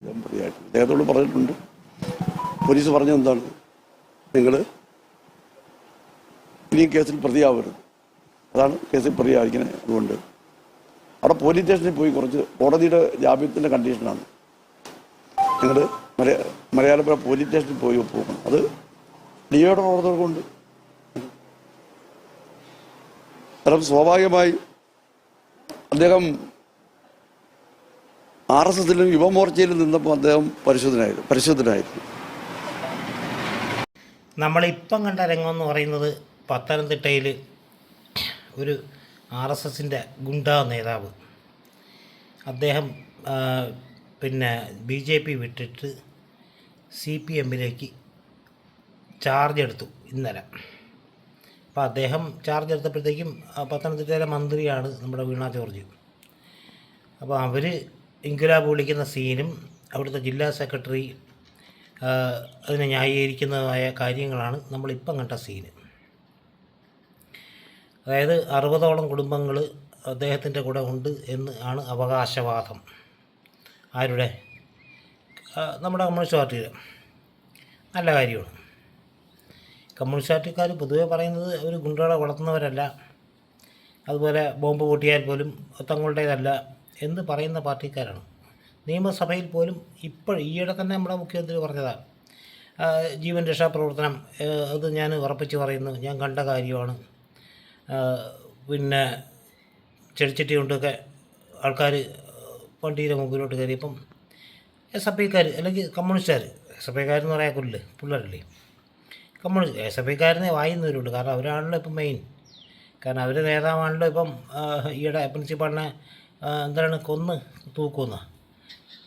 പ്രതിയായിട്ട് അദ്ദേഹത്തോട് പറഞ്ഞിട്ടുണ്ട്. പോലീസ് പറഞ്ഞത് എന്താണ്, നിങ്ങൾ ഇനിയും കേസിൽ പ്രതിയാവരുത്, അതാണ് കേസിൽ പ്രതിയായിരിക്കുന്നത്. അതുകൊണ്ട് അവിടെ പോലീസ് സ്റ്റേഷനിൽ പോയി കുറച്ച് കോടതിയുടെ ജാമ്യത്തിൻ്റെ കണ്ടീഷനാണ് നിങ്ങൾ മലയാളപ്പുഴ പോലീസ് സ്റ്റേഷനിൽ പോയി ഒപ്പുവെക്കണം. അത് ഡിഒയുടെ പ്രവർത്തകർ കൊണ്ട് കാരണം സ്വാഭാവികമായി അദ്ദേഹം RSSലും യുവമോർച്ചയിലും നിന്നപ്പോൾ അദ്ദേഹം പരിശുദ്ധനായിരുന്നു. നമ്മളിപ്പം കണ്ട രംഗം എന്ന് പറയുന്നത് പത്തനംതിട്ടയിൽ ഒരു RSSൻ്റെ ഗുണ്ടാ നേതാവ് അദ്ദേഹം പിന്നെ BJP വിട്ടിട്ട് CPMലേക്ക് ചാർജ് എടുത്തു ഇന്നലെ. അപ്പോൾ അദ്ദേഹം ചാർജ് എടുത്തപ്പോഴത്തേക്കും പത്തനംതിട്ടയിലെ മന്ത്രിയാണ് നമ്മുടെ വീണ ജോർജ്. അപ്പോൾ അവർ ഇൻക്വിലാബ് വിളിക്കുന്ന സീനും അവിടുത്തെ ജില്ലാ സെക്രട്ടറി അതിനെ ന്യായീകരിക്കുന്നതായ കാര്യങ്ങളാണ് നമ്മളിപ്പം കണ്ട സീന്. അതായത് 60ഓളം കുടുംബങ്ങൾ അദ്ദേഹത്തിൻ്റെ കൂടെ ഉണ്ട് എന്ന് ആണ് അവകാശവാദം. ആരുടെ? നമ്മുടെ കമ്മ്യൂണിസ്റ്റ് പാർട്ടിയുടെ. നല്ല കാര്യമാണ്. കമ്മ്യൂണിസ്റ്റ് പാർട്ടിക്കാർ പൊതുവെ പറയുന്നത് അവർ ഗുണ്ടകളെ വളർത്തുന്നവരല്ല, അതുപോലെ ബോംബ് പൊട്ടിയാൽ പോലും തങ്ങളുടേതല്ല എന്ന് പറയുന്ന പാർട്ടിക്കാരാണ്. നിയമസഭയിൽ പോലും ഈയിടെ തന്നെ നമ്മുടെ മുഖ്യമന്ത്രി പറഞ്ഞതാണ്, ജീവൻ രക്ഷാപ്രവർത്തനം അത് ഞാൻ ഉറപ്പിച്ച് പറയുന്നു, ഞാൻ കണ്ട കാര്യമാണ്. പിന്നെ ചെടിച്ചട്ടി കൊണ്ടൊക്കെ ആൾക്കാർ വണ്ടിയുടെ മുമ്പിലോട്ട് കയറിയപ്പം SFIക്കാർ അല്ലെങ്കിൽ കമ്മ്യൂണിസ്റ്റുകാർ, SFIക്കാരെന്ന് പറയാൻ കൊല്ല് പിള്ളേരല്ലേ, കമ്മ്യൂണിസ്റ്റ് SFIക്കാരനെ വായിന്ന് വരുള്ളൂ. കാരണം അവരാണല്ലോ ഇപ്പം മെയിൻ. കാരണം അവർ നേതാവാണല്ലോ ഇപ്പം ഈയിടെ പ്രിൻസിപ്പാളിനെ എന്താണ് കൊന്ന് തൂക്കുന്ന,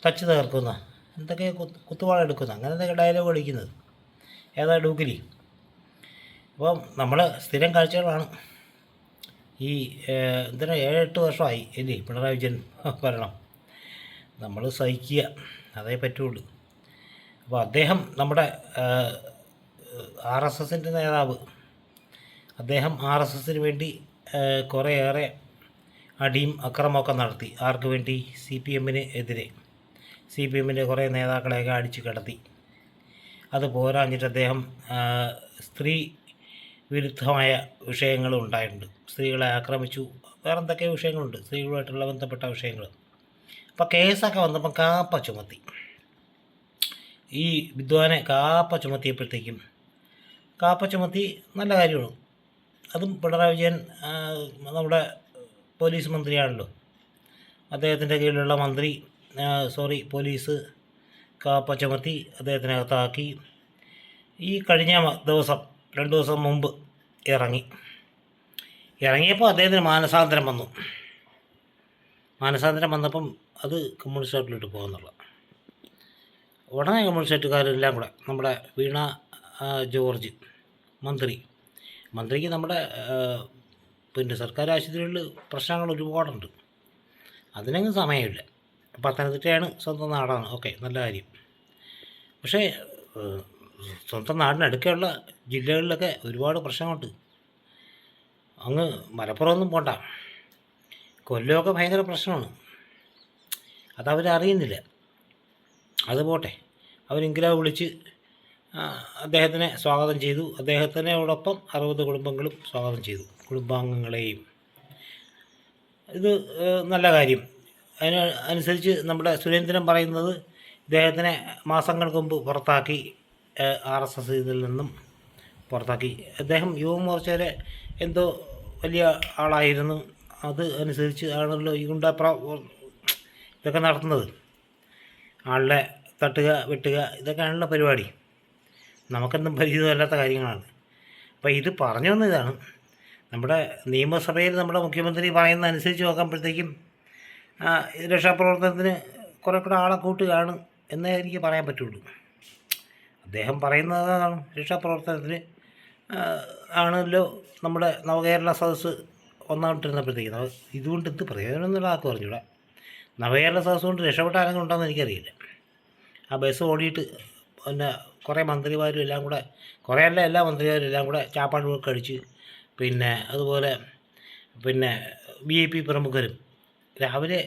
തച്ച് തകർക്കുന്ന, എന്തൊക്കെ കുത്തുവാള എടുക്കുന്ന, അങ്ങനെ എന്തൊക്കെ ഡയലോഗ് അടിക്കുന്നത് ഏതാ ഡൂക്കിലി. അപ്പം നമ്മൾ സ്ഥിരം കാഴ്ചകളാണ്. ഈ 7-8 വർഷമായി അല്ലേ പിണറായി വിജയൻ ഭരണം. നമ്മൾ സഹിക്കുക, അതേ പറ്റുള്ളൂ. അപ്പോൾ അദ്ദേഹം നമ്മുടെ RSSൻ്റെ നേതാവ്, അദ്ദേഹം RSSന് വേണ്ടി കുറേയേറെ അടിയും അക്രമമൊക്കെ നടത്തി. ആർക്ക് വേണ്ടി? CPMന് എതിരെ. CPMൻ്റെ കുറേ നേതാക്കളെയൊക്കെ അടിച്ചു കിടത്തി. അത് പോരാഞ്ഞിട്ട് അദ്ദേഹം സ്ത്രീ വിരുദ്ധമായ വിഷയങ്ങളും ഉണ്ടായിട്ടുണ്ട്. സ്ത്രീകളെ ആക്രമിച്ചു, വേറെ എന്തൊക്കെ വിഷയങ്ങളുണ്ട് സ്ത്രീകളുമായിട്ടുള്ള ബന്ധപ്പെട്ട വിഷയങ്ങൾ. അപ്പോൾ കേസൊക്കെ വന്നപ്പോൾ കാപ്പ ചുമത്തി. ഈ വിദ്വാനെ കാപ്പ ചുമത്തിയപ്പോഴത്തേക്കും നല്ല കാര്യമാണ്. അതും പിണറായി വിജയൻ നമ്മുടെ പോലീസ് മന്ത്രിയാണല്ലോ, അദ്ദേഹത്തിൻ്റെ കീഴിലുള്ള മന്ത്രി പോലീസ് കാപ്പ ചുമത്തി അദ്ദേഹത്തിനകത്താക്കി. ഈ കഴിഞ്ഞ ദിവസം 2 ദിവസം മുമ്പ് ഇറങ്ങിയപ്പോൾ അദ്ദേഹത്തിന് മാനസാന്തരം വന്നപ്പം അത് കമ്മ്യൂണിസ്റ്റ് പാർട്ടിയിലോട്ട് പോകുന്നുള്ള ഉടനെ കമ്മ്യൂണിസ്റ്റുകാരെല്ലാം കൂടെ നമ്മുടെ വീണ ജോർജ് മന്ത്രിക്ക് നമ്മുടെ പിന്നെ സർക്കാർ ആശുപത്രികളിൽ പ്രശ്നങ്ങൾ ഒരുപാടുണ്ട്, അതിനങ്ങ് സമയമില്ല. പത്തനംതിട്ടയാണ് സ്വന്തം നാടാണ്, ഓക്കെ, നല്ല കാര്യം. പക്ഷേ സ്വന്തം നാടിനടുക്കുള്ള ജില്ലകളിലൊക്കെ ഒരുപാട് പ്രശ്നമുണ്ട്. അങ്ങ് മലപ്പുറമൊന്നും പോണ്ട, കൊല്ലമൊക്കെ ഭയങ്കര പ്രശ്നമാണ്. അതവരറിയുന്നില്ല. അത് പോട്ടെ, അവരിൻക്വിലാബ് വിളിച്ച് അദ്ദേഹത്തിനെ സ്വാഗതം ചെയ്തു. അദ്ദേഹത്തിനോടൊപ്പം 60 കുടുംബങ്ങളും സ്വാഗതം ചെയ്തു, കുടുംബാംഗങ്ങളെയും. ഇത് നല്ല കാര്യം. അനുസരിച്ച് നമ്മുടെ സുരേന്ദ്രൻ പറയുന്നത് ഇദ്ദേഹത്തിനെ മാസങ്ങൾക്ക് മുമ്പ് പുറത്താക്കി, RSS ഇതിൽ നിന്നും പുറത്താക്കി. അദ്ദേഹം യുവമോർച്ചയിലെ എന്തോ വലിയ ആളായിരുന്നു. അത് അനുസരിച്ച് ആണല്ലോ ഈ ഇതൊക്കെ നടത്തുന്നത്. ആളെ തട്ടുക വെട്ടുക ഇതൊക്കെയാണല്ലോ പരിപാടി. നമുക്കൊന്നും പരിചിതമല്ലാത്ത കാര്യങ്ങളാണ്. അപ്പോൾ ഇത് പറഞ്ഞു വന്ന ഇതാണ്, നമ്മുടെ നിയമസഭയിൽ നമ്മുടെ മുഖ്യമന്ത്രി പറയുന്ന അനുസരിച്ച് നോക്കുമ്പോഴത്തേക്കും രക്ഷാപ്രവർത്തനത്തിന് കുറേ കൂടെ ആളെ കൂട്ടുകയാണ് എന്നേ എനിക്ക് പറയാൻ പറ്റുള്ളൂ. അദ്ദേഹം പറയുന്നതാണ് രക്ഷാപ്രവർത്തനത്തിന് ആണല്ലോ നമ്മുടെ നവകേരള സദസ്സ് ഒന്നാമിട്ടിരുന്നപ്പോഴത്തേക്ക്. ഇതുകൊണ്ട് എന്ത് പ്രയോജനം എന്നുള്ള ആൾക്ക് പറഞ്ഞൂടാ. നവകേരള സദസ്സ് കൊണ്ട് രക്ഷപ്പെട്ട ആരെങ്കിലും ഉണ്ടോയെന്ന് എനിക്കറിയില്ല. ആ ബസ് ഓടിയിട്ട് പിന്നെ കുറേ മന്ത്രിമാരും എല്ലാം കൂടെ, കുറേയല്ല എല്ലാ മന്ത്രിമാരും എല്ലാം കൂടെ ചാപ്പാട് കഴിച്ച്, പിന്നെ അതുപോലെ പിന്നെ VIP പ്രമുഖരും രാവിലെ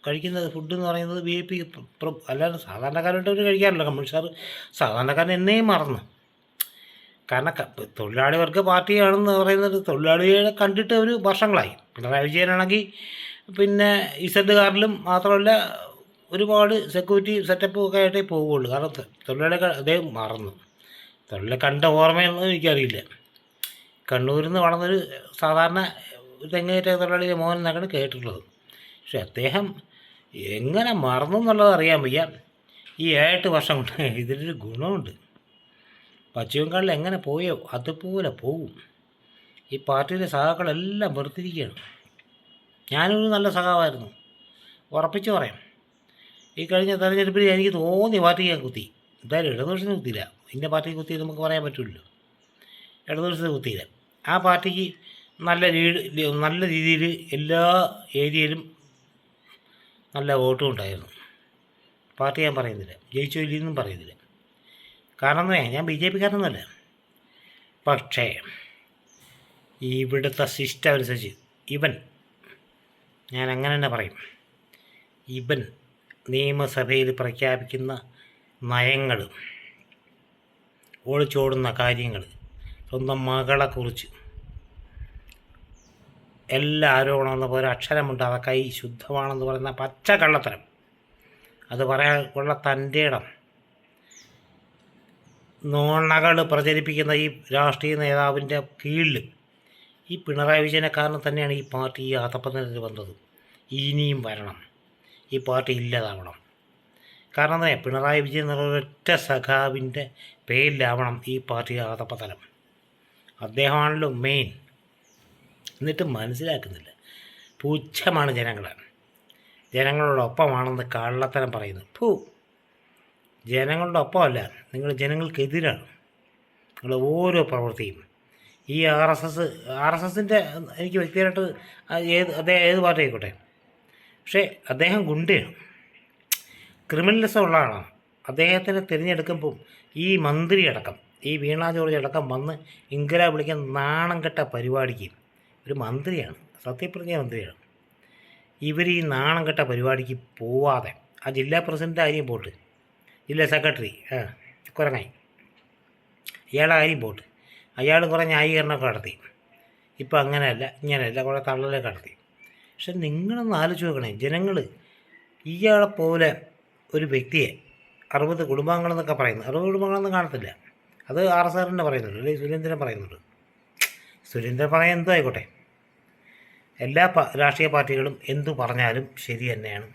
കഴിക്കുന്ന ഫുഡ് എന്ന് പറയുന്നത് VIP അല്ലാതെ സാധാരണക്കാരായിട്ട് അവർ കഴിക്കാറില്ല. കമ്മ്യൂണിസ്റ്റുകാർ സാധാരണക്കാരൻ എന്നെയും മറന്നു. കാരണം തൊഴിലാളി വർഗ പാർട്ടിയാണെന്ന് പറയുന്നത് തൊഴിലാളികളെ കണ്ടിട്ട് ഒരു വർഷങ്ങളായി. പിണറായി വിജയനാണെങ്കിൽ പിന്നെ ഇസഡ് കാറിലും മാത്രമല്ല ഒരുപാട് സെക്യൂരിറ്റി സെറ്റപ്പും ഒക്കെ ആയിട്ടേ പോവുകയുള്ളൂ. കാരണം തൊഴിലാളികൾ അദ്ദേഹം മറന്നു. തൊഴിലെ കണ്ട ഓർമ്മയൊന്നും എനിക്കറിയില്ല. കണ്ണൂരിൽ നിന്ന് വളർന്നൊരു സാധാരണ തെങ്ങേറ്റ തൊഴിലാളിയുടെ മോഹൻ എന്നാണ് കേട്ടിട്ടുള്ളത്. പക്ഷെ അദ്ദേഹം എങ്ങനെ മറന്നു എന്നുള്ളത് അറിയാൻ വയ്യ. ഈ 7 വർഷം കൊണ്ട് ഇതിലൊരു ഗുണമുണ്ട്. പശ്ചിമ ബംഗാളിൽ എങ്ങനെ പോയോ അതുപോലെ പോകും. ഈ പാർട്ടിയിലെ സഖാക്കളെല്ലാം വെറുത്തിരിക്കുകയാണ്. ഞാനൊരു നല്ല സഖാവായിരുന്നു, ഉറപ്പിച്ച് പറയാം. ഈ കഴിഞ്ഞ തെരഞ്ഞെടുപ്പിൽ എനിക്ക് തോന്നി പാർട്ടിക്ക് ഞാൻ കുത്തി. എന്തായാലും ഇടതുപക്ഷത്തിന് കുത്തിയില്ല. ഇന്ന പാർട്ടിക്ക് കുത്തി നമുക്ക് പറയാൻ പറ്റില്ലല്ലോ. ഇടതുപക്ഷത്തിന് കുത്തിയില്ല. ആ പാർട്ടിക്ക് നല്ല രീതിയിൽ എല്ലാ ഏരിയയിലും നല്ല വോട്ടും ഉണ്ടായിരുന്നു. പാർട്ടി ഞാൻ പറയുന്നില്ല, ജയിച്ചോ ഇല്ലെന്നും പറയുന്നില്ല. കാരണം ഞാൻ BJP കാരനൊന്നുമല്ല. പക്ഷേ ഇവിടുത്തെ സിസ്റ്റം അനുസരിച്ച് ഞാൻ അങ്ങനെ തന്നെ പറയും, ഇവൻ നിയമസഭയിൽ പ്രഖ്യാപിക്കുന്ന നയങ്ങൾ, ഒളിച്ചോടുന്ന കാര്യങ്ങൾ, സ്വന്തം മകളെക്കുറിച്ച് എല്ലാ ആരോപണമെന്ന് പോലെ അക്ഷരമുണ്ടാകാതെ കൈ ശുദ്ധമാണെന്ന് പറയുന്ന പച്ച കള്ളത്തരം, അത് പറയാനുള്ള തൻ്റെ ഇടം നുണകൾ പ്രചരിപ്പിക്കുന്ന ഈ രാഷ്ട്രീയ നേതാവിൻ്റെ കീഴിൽ ഈ പിണറായി വിജയനെ കാരണം തന്നെയാണ് ഈ പാർട്ടി ഈ അധപ്പതനത്തിൽ വന്നത്. ഇനിയും വരണം, ഈ പാർട്ടി ഇല്ലാതാവണം. കാരണം എന്താ, പിണറായി വിജയൻ എന്നുള്ള ഒരൊറ്റ സഖാവിൻ്റെ പേരിലാവണം ഈ പാർട്ടി അധപ്പതനം. അദ്ദേഹമാണല്ലോ മെയിൻ. എന്നിട്ട് മനസ്സിലാക്കുന്നില്ല. പുച്ഛമാണ് ജനങ്ങളോടൊപ്പമാണെന്ന് കള്ളത്തരം പറയുന്നു. ജനങ്ങളുടെ ഒപ്പമല്ല, നിങ്ങൾ ജനങ്ങൾക്കെതിരാണ് നിങ്ങളുടെ ഓരോ പ്രവൃത്തിയും. ഈ RSSൻ്റെ എനിക്ക് വ്യക്തിയായിട്ട് അദ്ദേഹം ഏത് പാർട്ടി ആയിക്കോട്ടെ, പക്ഷേ അദ്ദേഹം ഗുണ്ടയാണ്, ക്രിമിനലിസം ഉള്ള ആളാണ്. അദ്ദേഹത്തിനെ തിരഞ്ഞെടുക്കുമ്പോൾ ഈ മന്ത്രി അടക്കം, ഈ വീണ ജോർജ് അടക്കം വന്ന് ഇങ്കര വിളിക്കാൻ നാണം കെട്ട പരിപാടിക്ക്, ഒരു മന്ത്രിയാണ്, സത്യപ്രതിജ്ഞ മന്ത്രിയാണ്, ഇവർ ഈ നാണം കെട്ട പരിപാടിക്ക് പോവാതെ ആ ജില്ലാ പ്രസിഡൻ്റ് കാര്യം പോട്ട്, ജില്ലാ സെക്രട്ടറി കുരങ്ങായി, ഇയാളുടെ കാര്യം പോട്ട്, അയാൾ കുറേ ന്യായീകരണമൊക്കെ നടത്തി. ഇപ്പം അങ്ങനെയല്ല ഇങ്ങനെയല്ല കുറേ തള്ളലൊക്കെ നടത്തി. പക്ഷെ നിങ്ങളൊന്ന് ആലോചിച്ച് നോക്കണേ, ജനങ്ങൾ ഇയാളെപ്പോലെ ഒരു വ്യക്തിയെ 60 കുടുംബാംഗങ്ങളെന്നൊക്കെ പറയുന്നു, 60 കുടുംബാംഗങ്ങളൊന്നും കാണത്തില്ല, അത് RSRൻ്റെ പറയുന്നുണ്ട്, അല്ലെങ്കിൽ സുരേന്ദ്രൻ പറയുന്നുണ്ട്. സുരേന്ദ്രൻ പറയാൻ എന്തോ ആയിക്കോട്ടെ, എല്ലാ രാഷ്ട്രീയ പാർട്ടികളും എന്തു പറഞ്ഞാലും ശരി തന്നെയാണ്.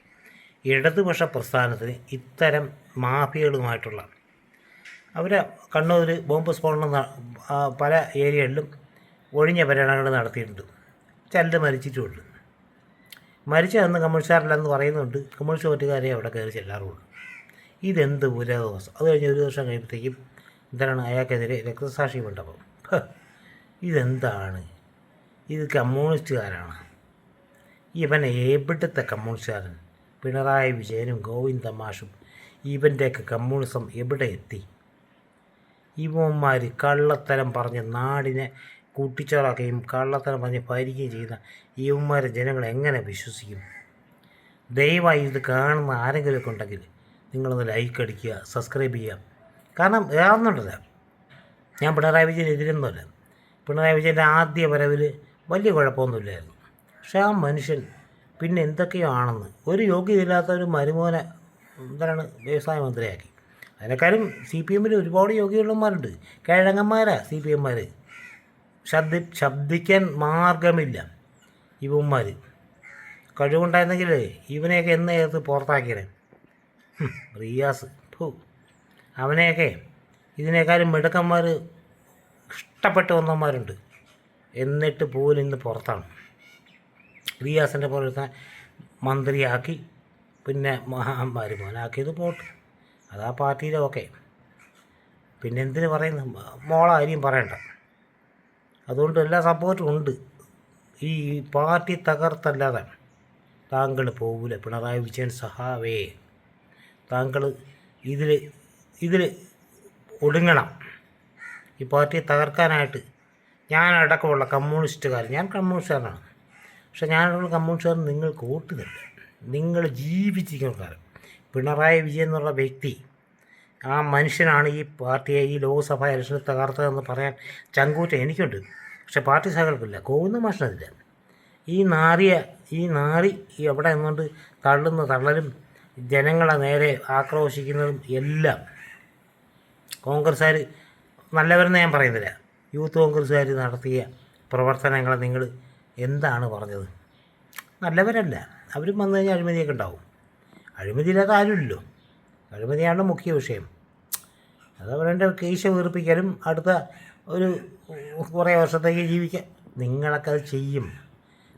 ഇടതുപക്ഷ പ്രസ്ഥാനത്തിന് ഇത്തരം മാഫിയകളുമായിട്ടുള്ള അവർ കണ്ണൂർ ബോംബ് സ്ഫോടനം പല ഏരിയകളിലും ഒഴിഞ്ഞ പര്യടനങ്ങൾ നടത്തിയിട്ടുണ്ട്. ചിലർ മരിച്ചിട്ടുമുണ്ട്. മരിച്ചതെന്ന് കമ്മ്യൂണിസ്റ്റുകാരില്ലെന്ന് പറയുന്നുണ്ട്. കമ്മ്യൂണിസ്റ്റ് പാർട്ടിക്കാരെ അവിടെ കയറി ചെല്ലാറുള്ളൂ. ഇതെന്ത് പുരോഗമനം. അത് കഴിഞ്ഞ് 1 വർഷം കഴിയുമ്പോഴത്തേക്കും എന്താണ് അയാൾക്കെതിരെ രക്തസാക്ഷി മണ്ഡപം. ഇതെന്താണ്? ഇത് കമ്മ്യൂണിസ്റ്റുകാരാണ്. ഇവൻ എവിടുത്തെ കമ്മ്യൂണിസ്റ്റുകാരൻ? പിണറായി വിജയനും ഗോവിന്ദ മാഷും ഇവൻ്റെയൊക്കെ കമ്മ്യൂണിസം എവിടെ എത്തി? ഇവന്മാർ കള്ളത്തരം പറഞ്ഞ് നാടിനെ കൂട്ടിച്ചോറാക്കുകയും കള്ളത്തരം പറഞ്ഞ് ഭരിക്കുകയും ചെയ്യുന്ന ഇവന്മാരെ ജനങ്ങൾ എങ്ങനെ വിശ്വസിക്കും? ദയവായി ഇത് കാണുന്ന ആരെങ്കിലുമൊക്കെ ഉണ്ടെങ്കിൽ നിങ്ങളൊന്ന് ലൈക്ക് അടിക്കുക, സബ്സ്ക്രൈബ് ചെയ്യുക. കാരണം വേറൊന്നുണ്ടല്ല, ഞാൻ പിണറായി വിജയനെതിരൊന്നുമല്ല. പിണറായി വിജയൻ്റെ ആദ്യ വരവിൽ വലിയ കുഴപ്പമൊന്നുമില്ലായിരുന്നു. പക്ഷേ ആ മനുഷ്യൻ പിന്നെ എന്തൊക്കെയോ ആണെന്ന്, ഒരു യോഗ്യതയില്ലാത്ത ഒരു മരുമോനെ എന്താണ് വ്യവസായ മന്ത്രിയാക്കി. അതിനേക്കാളും CPM ഒരുപാട് യോഗ്യതയുള്ളവന്മാരുണ്ട്. കിഴങ്ങന്മാരാ CPM. ശബ്ദിക്കാൻ മാർഗമില്ല. ഇവന്മാർ കഴിവുണ്ടായിരുന്നെങ്കിൽ ഇവനെയൊക്കെ എന്ന് ചേർത്ത് പുറത്താക്കിയത്. റിയാസ് അവനെയൊക്കെ ഇതിനേക്കാളും മിടുക്കന്മാർ ഇഷ്ടപ്പെട്ട് വന്നവന്മാരുണ്ട്. എന്നിട്ട് പോലും ഇന്ന് പുറത്താണ്. റിയാസിൻ്റെ പോലത്തെ മന്ത്രിയാക്കി, പിന്നെ മരുമോനാക്കിയത് പോട്ട്, അതാ പാർട്ടിയിലെ ഓക്കെ. പിന്നെ എന്തിനു പറയുന്നു, മോളായിരിക്കും പറയണ്ട. അതുകൊണ്ട് എല്ലാ സപ്പോർട്ടും ഉണ്ട്. ഈ പാർട്ടി തകർത്തല്ലാതെ താങ്കൾ പോകില്ല. പിണറായി വിജയൻ സഹാവേ, താങ്കൾ ഇതിൽ ഒടുങ്ങണം. ഈ പാർട്ടിയെ തകർക്കാനായിട്ട് ഞാനടക്കമുള്ള കമ്മ്യൂണിസ്റ്റുകാർ, ഞാൻ കമ്മ്യൂണിസ്റ്റുകാരനാണ്, പക്ഷേ ഞാനുള്ള കമ്മ്യൂണിസ്റ്റുകാരൻ നിങ്ങൾക്ക് വോട്ട് തരില്ല. നിങ്ങൾ ജീവിച്ചിരിക്കുന്ന കാലം പിണറായി വിജയൻ എന്നുള്ള വ്യക്തി, ആ മനുഷ്യനാണ് ഈ പാർട്ടിയെ ഈ ലോക്സഭാ ഇലക്ഷനിൽ തകർത്തതെന്ന് പറയാൻ ചങ്കൂറ്റം എനിക്കുണ്ട്. പക്ഷെ പാർട്ടി സഹകൾക്കില്ല, കോവുന്ന മാഷിനതില്ല. ഈ നാറി എവിടെ നിന്നുകൊണ്ട് തള്ളലും ജനങ്ങളെ നേരെ ആക്രോശിക്കുന്നതും എല്ലാം കോൺഗ്രസ്സുകാർ നല്ലവരെന്ന് ഞാൻ പറയുന്നില്ല. യൂത്ത് കോൺഗ്രസ്സുകാർ നടത്തിയ പ്രവർത്തനങ്ങൾ നിങ്ങൾ എന്താണ് പറഞ്ഞത്? നല്ലവരല്ല. അവരും വന്നു കഴിഞ്ഞാൽ അഴിമതിയൊക്കെ ഉണ്ടാവും. അഴിമതിയില്ലാത്ത ആരുമില്ലല്ലോ. അഴിമതിയാണ് മുഖ്യ വിഷയം. അത് അവരുടെ കീശ വീർപ്പിക്കലും അടുത്ത ഒരു കുറേ വർഷത്തേക്ക് ജീവിക്കാൻ നിങ്ങളൊക്കെ അത് ചെയ്യും.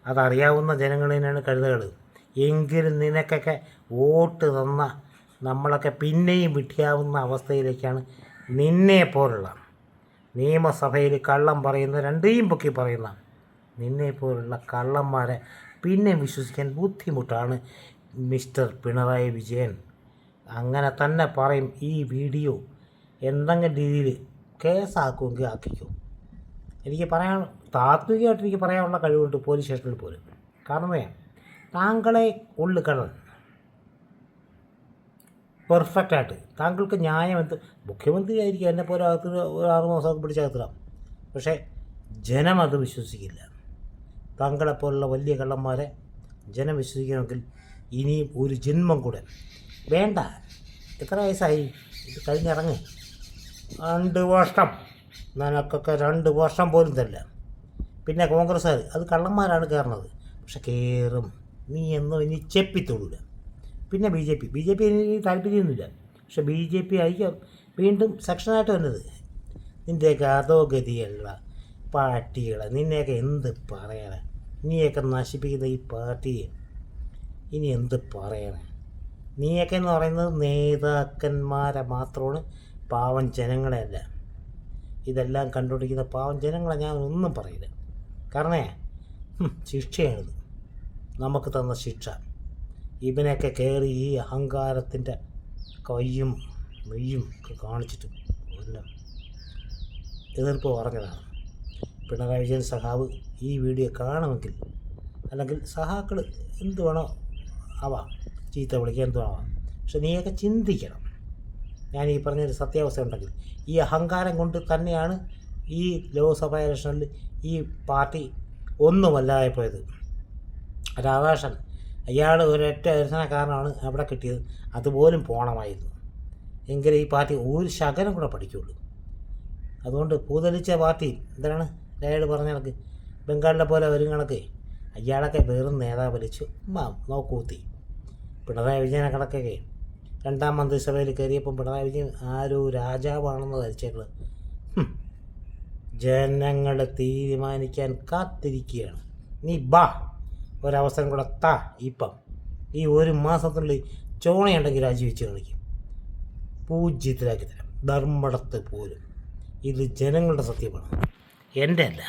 അതറിയാവുന്ന ജനങ്ങളിനാണ് കഴുതകൾ. എങ്കിലും നിനക്കൊക്കെ വോട്ട് തന്ന നമ്മളൊക്കെ പിന്നെയും വിട്ടിയാവുന്ന അവസ്ഥയിലേക്കാണ് നിന്നെപ്പോലുള്ള നിയമസഭയിൽ കള്ളം പറയുന്ന രണ്ടേയും പൊക്കി പറയുന്ന നിന്നെപ്പോലുള്ള കള്ളന്മാരെ പിന്നെ വിശ്വസിക്കാൻ ബുദ്ധിമുട്ടാണ് മിസ്റ്റർ പിണറായി വിജയൻ. അങ്ങനെ തന്നെ പറയും. ഈ വീഡിയോ എന്തെങ്കിലും രീതിയിൽ കേസാക്കുമെങ്കിൽ ആക്കിക്കോ. എനിക്ക് പറയാൻ താത്വികമായിട്ട് എനിക്ക് പറയാനുള്ള കഴിവുണ്ട് പോലീസ് സ്റ്റേഷനിൽ പോലും. കാരണമേ താങ്കളെ ഉള്ളിക്കടൽ പെർഫെക്റ്റായിട്ട് താങ്കൾക്ക് ന്യായം എന്ത് മുഖ്യമന്ത്രി ആയിരിക്കും, എന്നെ പോലെ അകത്ത് ഒരു 6 മാസമൊക്കെ പിടിച്ചകത്തിടാം. പക്ഷേ ജനം അത് വിശ്വസിക്കില്ല. താങ്കളെപ്പോലുള്ള വലിയ കള്ളന്മാരെ ജനം വിശ്വസിക്കണമെങ്കിൽ ഇനിയും ഒരു ജന്മം കൂടെ വേണ്ട. എത്ര വയസ്സായി? ഇത് കഴിഞ്ഞിറങ്ങ്. 2 വർഷം നിനക്കൊക്കെ 2 വർഷം പോലും തരില്ല. പിന്നെ കോൺഗ്രസ്സുകാർ അത് കള്ളന്മാരാണ് കയറുന്നത്. പക്ഷെ കയറും. നീ എന്നോ ഇനി ചെപ്പിത്തൊടൂല. പിന്നെ ബി ജെ പി എനിക്ക് താല്പര്യമൊന്നുമില്ല. പക്ഷെ BJP ആയിരിക്കും വീണ്ടും സെക്ഷനായിട്ട് വന്നത്. നിൻ്റെയൊക്കെ അധോഗതിയുള്ള പാർട്ടികളെ നിന്നെയൊക്കെ എന്ത് പറയാനാ? നീയൊക്കെ നശിപ്പിക്കുന്ന ഈ പാർട്ടിയെ ഇനി എന്ത് പറയാനാ? നീയൊക്കെ എന്ന് പറയുന്നത് നേതാക്കന്മാരെ മാത്രമാണ്, പാവം ജനങ്ങളെ അല്ല. ഇതെല്ലാം കണ്ടുപിടിക്കുന്ന പാവം ജനങ്ങളെ ഞാൻ ഒന്നും പറയില്ല. കാരണേ ശിക്ഷയാണിത്, നമുക്ക് തന്ന ശിക്ഷ. ഇവനൊക്കെ കയറി ഈ അഹങ്കാരത്തിൻ്റെ കയ്യും മെയ്യും ഒക്കെ കാണിച്ചിട്ട് എല്ലാം എതിർപ്പ് പറഞ്ഞതാണ്. പിണറായി വിജയൻ സഖാവ് ഈ വീഡിയോ കാണുമെങ്കിൽ, അല്ലെങ്കിൽ സഹാക്കൾ എന്ത് വേണോ ആവാം, ചീത്ത വിളിക്കുക എന്ത് ആവാം. പക്ഷെ നീയൊക്കെ ചിന്തിക്കണം. ഞാൻ ഈ പറഞ്ഞൊരു സത്യാവസ്ഥ ഉണ്ടെങ്കിൽ ഈ അഹങ്കാരം കൊണ്ട് തന്നെയാണ് ഈ ലോക്സഭാ ഇലക്ഷനിൽ ഈ പാർട്ടി ഒന്നുമല്ലാതായിപ്പോയത്. രാധാകൃഷ്ണൻ അയാൾ ഒരൊറ്റ ദർശനക്കാരനാണ് അവിടെ കിട്ടിയത്. അതുപോലും പോണമായിരുന്നു. എങ്കിലും ഈ പാർട്ടി ഒരു ശകലം കൂടെ പഠിക്കുകയുള്ളൂ. അതുകൊണ്ട് പൂതലിച്ച പാർട്ടി എന്താണ് അയാൾ പറഞ്ഞ കണക്ക് ബംഗാളിലെ പോലെ വരും കണക്ക് അയാളൊക്കെ വെറും നേതാവ് വലിച്ചു നോക്കൂത്തി. പിണറായി വിജയനെ കണക്കൊക്കെ 2ാം മന്ത്രിസഭയിൽ കയറിയപ്പം പിണറായി വിജയൻ ആരോ രാജാവാണെന്ന് ധരിച്ചേക്കുന്നത്. ജനങ്ങൾ തീരുമാനിക്കാൻ കാത്തിരിക്കുകയാണ്. നീ ബാ, ഒരവസരം കൂടെ താ. ഇപ്പം ഈ 1 മാസത്തിനുള്ളിൽ ചോണയുണ്ടെങ്കിൽ രാജിവെച്ച് കളിക്കും. പൂജ്യത്തിലാക്കി തരാം, ധർമ്മടത്ത് പോലും. ഇത് ജനങ്ങളുടെ സത്യമാണ്, എൻ്റെ അല്ല.